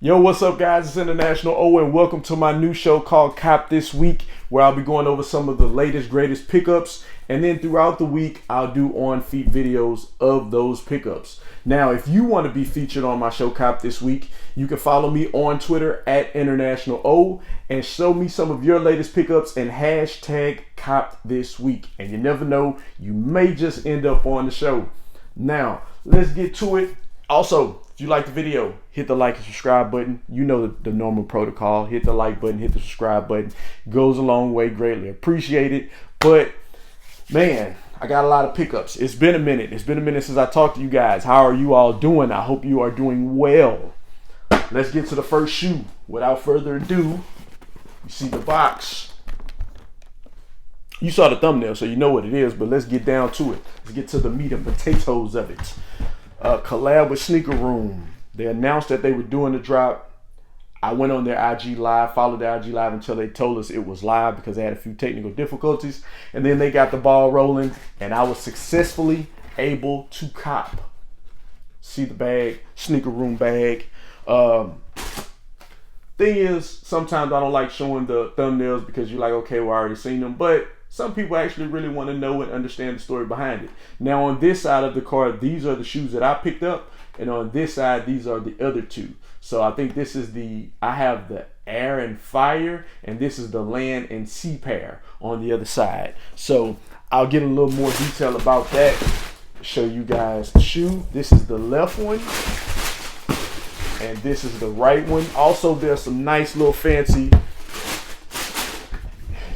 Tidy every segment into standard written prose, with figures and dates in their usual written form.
Yo, what's up, guys? It's International O, and welcome to my new show called Cop This Week, where I'll be going over some of the latest, greatest pickups, and then throughout the week, I'll do on-feet videos of those pickups. Now, if you want to be featured on my show Cop This Week, you can follow me on Twitter at International O and show me some of your latest pickups and hashtag Cop This Week. And you never know, you may just end up on the show. Now, let's get to it. Also, if you like the video, hit the like and subscribe button. You know the normal protocol. Hit the like button, hit the subscribe button. Goes a long way, greatly appreciate it. But man, I got a lot of pickups. It's been a minute. It's been a minute since I talked to you guys. How are you all doing? I hope you are doing well. Let's get to the first shoe. Without further ado, you see the box. You saw the thumbnail, so you know what it is, but let's get down to it. Let's get to the meat and potatoes of it. Collab with Sneaker Room. They announced that they were doing the drop. I went on their IG live, followed their IG live until they told us it was live because they had a few technical difficulties. And then they got the ball rolling, and I was successfully able to cop. See the bag, Sneaker Room bag. Thing is, sometimes I don't like showing the thumbnails because you're like, okay, well, I already seen them. But some people actually really want to know and understand the story behind it. Now, on this side of the card, these are the shoes that I picked up. And on this side, these are the other two. So I think this is I have the Air and Fire, and this is the Land and Sea pair on the other side. So I'll get a little more detail about that. Show you guys the shoe. This is the left one, and this is the right one. Also, there's some nice little fancy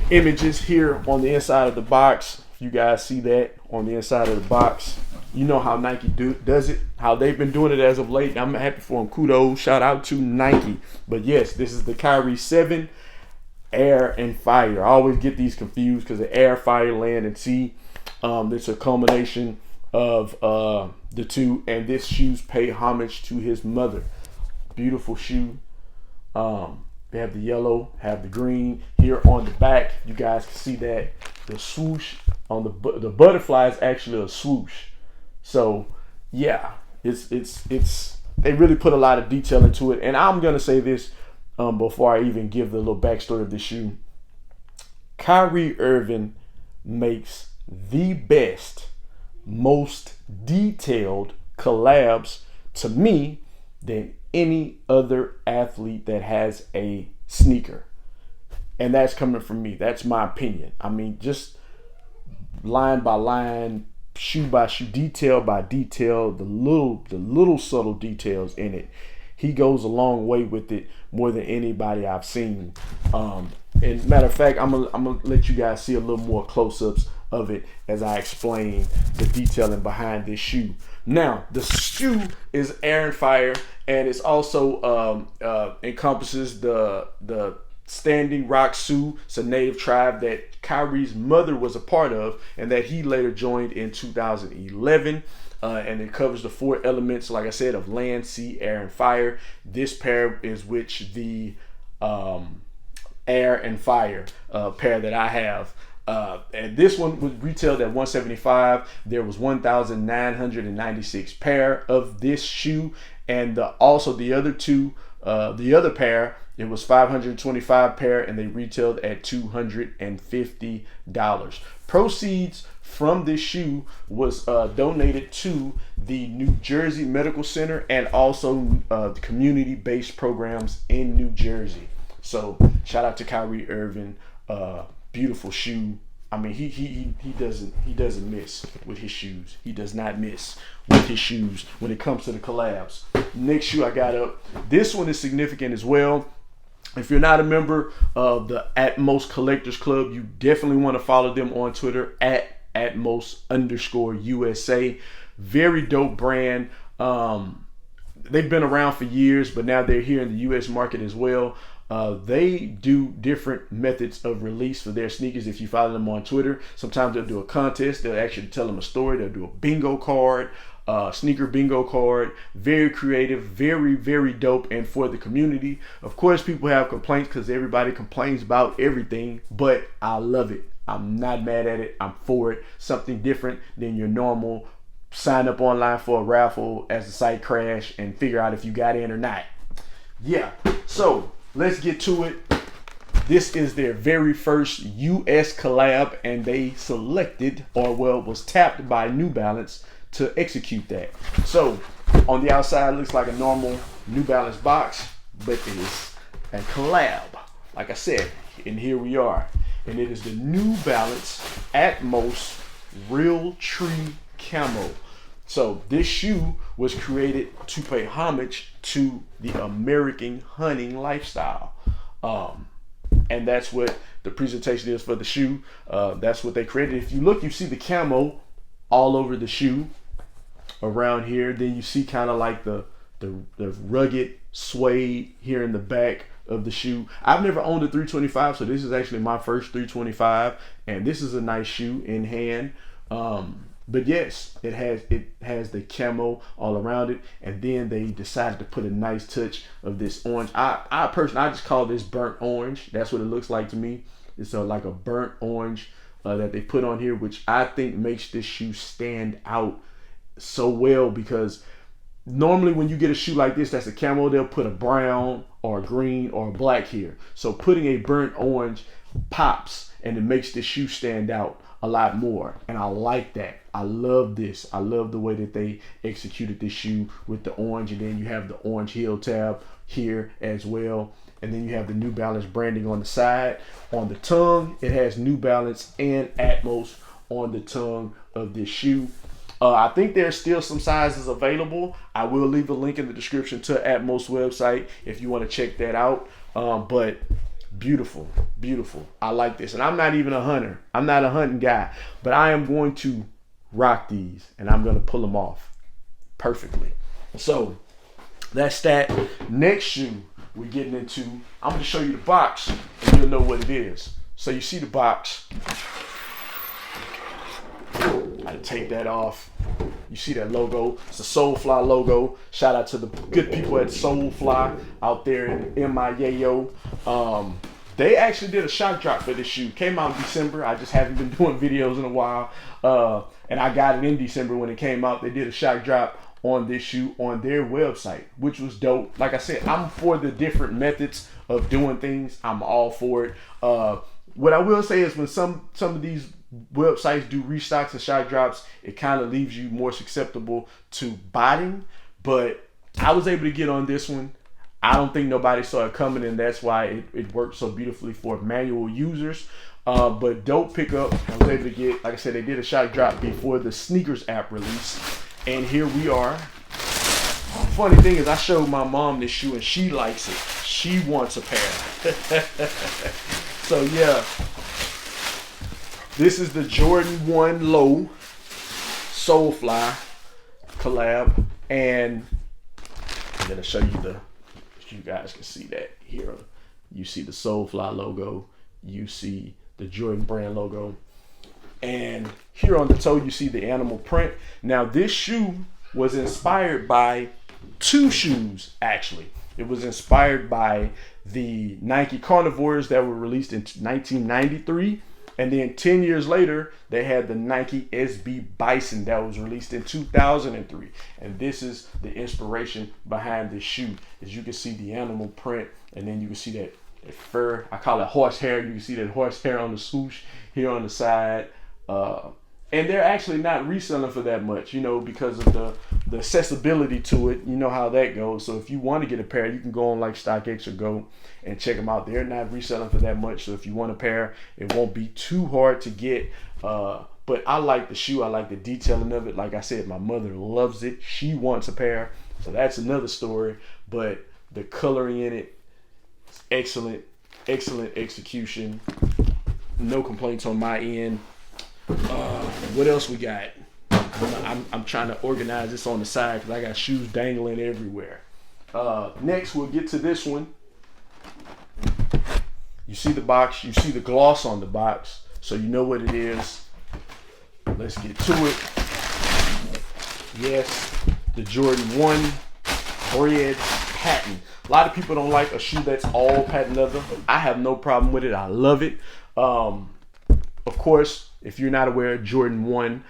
images here on the inside of the box. If you guys see that on the inside of the box, you know how Nike does it, how they've been doing it as of late. I'm happy for them. Kudos, shout out to Nike. But yes, this is the Kyrie 7 Air and Fire. I always get these confused because the Air, Fire, Land, and Sea. It's a culmination of the two, and this shoes pay homage to his mother. Beautiful shoe. They have the yellow, have the green. Here on the back, you guys can see that the swoosh on the butterfly is actually a swoosh. So yeah, it's they really put a lot of detail into it. And I'm gonna say this before I even give the little backstory of the shoe. Kyrie Irving makes the best, most detailed collabs to me than any other athlete that has a sneaker. And that's coming from me. That's my opinion. I mean, just line by line, shoe by shoe, detail by detail, the little subtle details in it. He goes a long way with it, more than anybody I've seen. And matter of fact, I'm gonna let you guys see a little more close-ups of it as I explain the detailing behind this shoe. Now, the shoe is Air and Fire, and it's also encompasses the Standing Rock Sioux. It's a native tribe that Kyrie's mother was a part of, and that he later joined in 2011. And it covers the four elements, like I said, of land, sea, air, and fire. This pair is which the Air and Fire pair that I have. And this one was retailed at $175. There was 1,996 pair of this shoe, and also the other two, the other pair, it was 525 pair, and they retailed at $250. Proceeds from this shoe was donated to the New Jersey Medical Center and also the community-based programs in New Jersey. So shout out to Kyrie Irving. Beautiful shoe. I mean, he doesn't miss with his shoes. He does not miss with his shoes when it comes to the collabs. Next shoe I got up. This one is significant as well. If you're not a member of the Atmos Collectors Club, you definitely want to follow them on Twitter at Atmos_USA. Very dope brand. They've been around for years, but now they're here in the US market as well. They do different methods of release for their sneakers. If you follow them on Twitter, sometimes they'll do a contest. They'll actually tell them a story. They'll do a bingo card, sneaker bingo card. Very creative, very, very dope. And for the community, of course, people have complaints because everybody complains about everything, but I love it. I'm not mad at it. I'm for it. Something different than your normal sign up online for a raffle as the site crash and figure out if you got in or not. yeah, so let's get to it. This is their very first US collab, and they selected, or well, was tapped by New Balance to execute that. So on the outside, it looks like a normal New Balance box, but it is a collab. Like I said, and here we are. And it is the New Balance Atmos Realtree Camo. So this shoe was created to pay homage to the American hunting lifestyle. And that's what the presentation is for the shoe. That's what they created. If you look, you see the camo all over the shoe around here. Then you see kind of like the rugged suede here in the back of the shoe. I've never owned a 325, so this is actually my first 325, and this is a nice shoe in hand. But yes, it has the camo all around it, and then they decided to put a nice touch of this orange. I personally, I just call this burnt orange. That's what it looks like to me. It's like a burnt orange that they put on here, which I think makes this shoe stand out so well, because normally when you get a shoe like this that's a camo, they'll put a brown or a green or a black here. So putting a burnt orange pops, and it makes the shoe stand out a lot more, and I like that. I love this. I love the way that they executed this shoe with the orange, and then you have the orange heel tab here as well, and then you have the New Balance branding on the side. On the tongue, it has New Balance and Atmos on the tongue of this shoe. I think there's still some sizes available. I will leave a link in the description to Atmos website if you want to check that out. But beautiful, beautiful. I like this, and I'm not even a hunter. I'm not a hunting guy, but I am going to rock these, and I'm going to pull them off perfectly. So that's that. Next shoe we're getting into, I'm going to show you the box, and you'll know what it is. So you see the box. I take that off. You see that logo. It's a Soulfly logo. Shout out to the good people at Soulfly out there in MIAO. They actually did a shock drop for this shoe. Came out in December. I just haven't been doing videos in a while. And I got it in December when it came out. They did a shock drop on this shoe on their website, which was dope. Like I said, I'm for the different methods of doing things. I'm all for it. What I will say is when some of these websites do restocks and shock drops, it kind of leaves you more susceptible to botting. But I was able to get on this one. I don't think nobody saw it coming, and that's why it worked so beautifully for manual users. But dope pickup. I was able to get, like I said, they did a shock drop before the sneakers app release, and here we are. Funny thing is, I showed my mom this shoe, and she likes it. She wants a pair. So yeah, this is the Jordan 1 Low Soulfly collab, and I'm gonna show you you guys can see that here. You see the Soulfly logo, you see the Jordan brand logo, and here on the toe you see the animal print. Now this shoe was inspired by two shoes, actually. It was inspired by the Nike Carnivores that were released in 1993. And then 10 years later, they had the Nike SB Bison that was released in 2003. And this is the inspiration behind this shoe. As you can see the animal print, and then you can see that fur. I call it horsehair. You can see that horsehair on the swoosh here on the side. And they're actually not reselling for that much, you know, because of the accessibility to it. You know how that goes. So if you want to get a pair, you can go on like StockX or Go and check them out. They're not reselling for that much. So if you want a pair, it won't be too hard to get. But I like the shoe. I like the detailing of it. Like I said, my mother loves it. She wants a pair. So that's another story. But the coloring in it is excellent. Excellent execution. No complaints on my end. What else we got? I'm trying to organize this on the side because I got shoes dangling everywhere. Next, we'll get to this one. You see the box. You see the gloss on the box, so you know what it is. Let's get to it. Yes, the Jordan 1 Bread patent. A lot of people don't like a shoe that's all patent leather. I have no problem with it. I love it. Of course, if you're not aware, Jordan 1,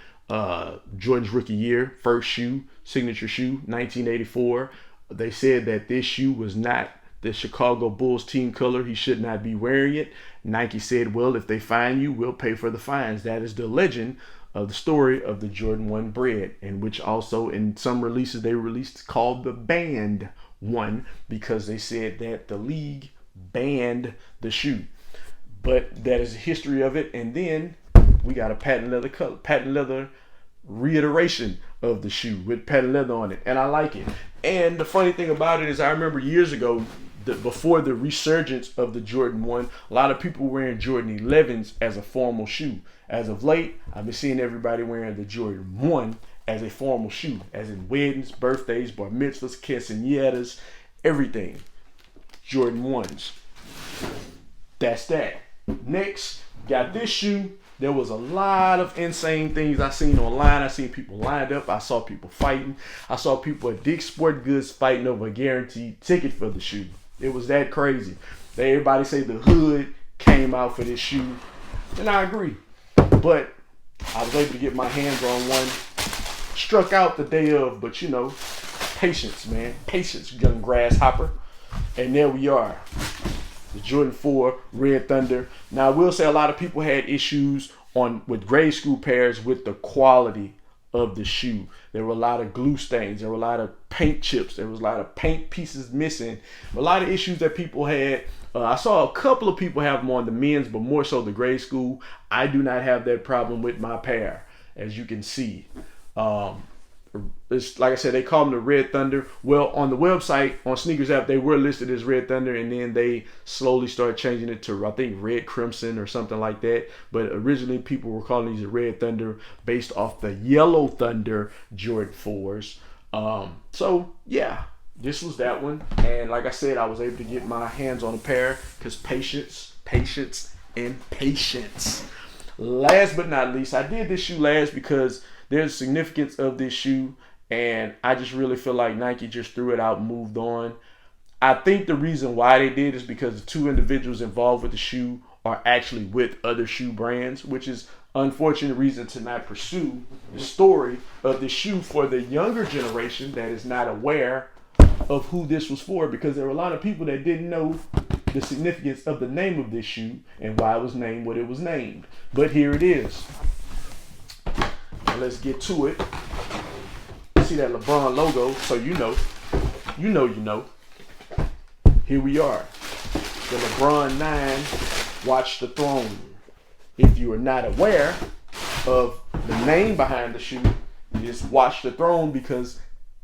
Jordan's rookie year, first shoe, signature shoe, 1984. They said that this shoe was not the Chicago Bulls team color. He should not be wearing it. Nike said, well, if they fine you, we'll pay for the fines. That is the legend of the story of the Jordan 1 bread, and which also in some releases they released called the banned one, because they said that the league banned the shoe. But that is the history of it. And then we got a patent leather reiteration of the shoe with patent leather on it, and I like it. And the funny thing about it is, I remember years ago, before the resurgence of the Jordan 1, a lot of people were wearing Jordan 11s as a formal shoe. As of late, I've been seeing everybody wearing the Jordan 1 as a formal shoe, as in weddings, birthdays, bar mitzvahs, quinceañeras, everything. Jordan 1s. That's that. Next, got this shoe. There was a lot of insane things I seen online. I seen people lined up. I saw people fighting. I saw people at Dick's Sport Goods fighting over a guaranteed ticket for the shoe. It was that crazy. Everybody say the hood came out for this shoe, and I agree. But I was able to get my hands on one. Struck out the day of, but you know, patience, man. Patience, young grasshopper. And there we are. The Jordan 4 Red Thunder. Now, I will say a lot of people had issues with grade school pairs with the quality of the shoe. There were a lot of glue stains. There were a lot of paint chips. There was a lot of paint pieces missing. A lot of issues that people had. I saw a couple of people have them on the men's, but more so the grade school. I do not have that problem with my pair, as you can see. It's like I said, they call them the Red Thunder. Well, on the website, on Sneakers app, they were listed as Red Thunder, and then they slowly started changing it to, I think, Red Crimson or something like that. But originally, people were calling these a Red Thunder based off the Yellow Thunder Jordan 4s. So, yeah, this was that one. And like I said, I was able to get my hands on a pair because patience, and patience. Last but not least, I did this shoe last because there's significance of this shoe, and I just really feel like Nike just threw it out and moved on. I think the reason why they did is because the two individuals involved with the shoe are actually with other shoe brands, which is unfortunate reason to not pursue the story of the shoe for the younger generation that is not aware of who this was for, because there were a lot of people that didn't know the significance of the name of this shoe and why it was named what it was named. But here it is. Now let's get to it. See that LeBron logo, so you know. Here we are. The LeBron 9 Watch the Throne. If you are not aware of the name behind the shoe, you just Watch the Throne because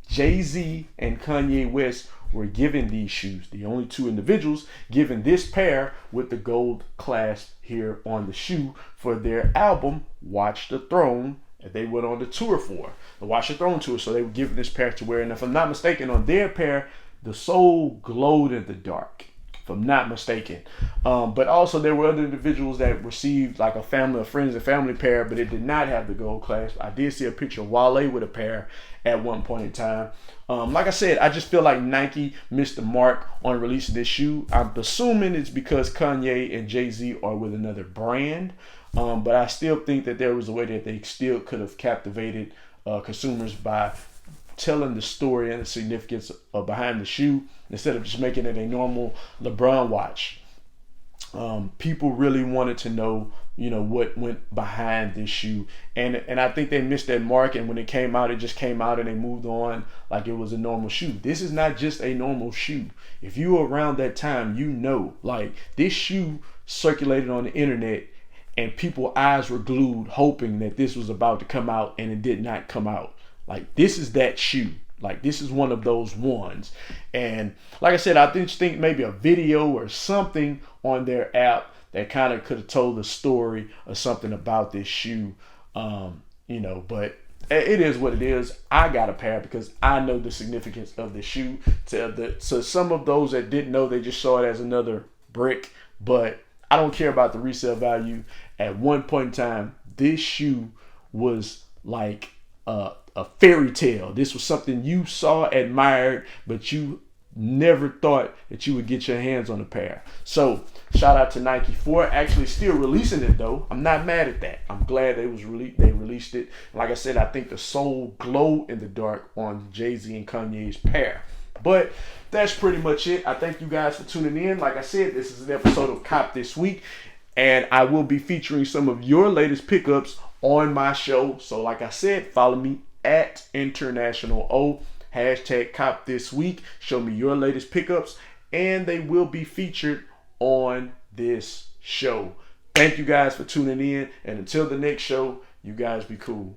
Jay-Z and Kanye West were given these shoes. The only two individuals given this pair with the gold clasp here on the shoe for their album, Watch the Throne, that they went on the tour for, the Watch the Throne tour. So they were given this pair to wear. And if I'm not mistaken, on their pair, the sole glowed in the dark, if I'm not mistaken. But also there were other individuals that received like a friends and family pair, but it did not have the gold clasp. I did see a picture of Wale with a pair at one point in time. Like I said, I just feel like Nike missed the mark on releasing this shoe. I'm assuming it's because Kanye and Jay-Z are with another brand. But I still think that there was a way that they still could have captivated consumers by telling the story and the significance of behind the shoe instead of just making it a normal LeBron watch. People really wanted to know, what went behind this shoe, and I think they missed that mark. And when it came out, it just came out, and they moved on like it was a normal shoe. This is not just a normal shoe. If you were around that time, like this shoe circulated on the internet, and people's eyes were glued, hoping that this was about to come out, and it did not come out. Like, this is that shoe. Like, this is one of those ones. And like I said, I just think maybe a video or something on their app that kind of could have told the story or something about this shoe. But it is what it is. I got a pair because I know the significance of the shoe. So some of those that didn't know, they just saw it as another brick. But I don't care about the resale value. At one point in time, this shoe was like a fairy tale. This was something you saw, admired, but you never thought that you would get your hands on a pair. So shout out to Nike for actually still releasing it, though. I'm not mad at that. I'm glad they released it. Like I said, I think the sole glowed in the dark on Jay-Z and Kanye's pair. But that's pretty much it. I thank you guys for tuning in. Like I said, this is an episode of Cop This Week, and I will be featuring some of your latest pickups on my show. So like I said, follow me at International O, hashtag Cop This Week. Show me your latest pickups, and they will be featured on this show. Thank you guys for tuning in, and until the next show, you guys be cool.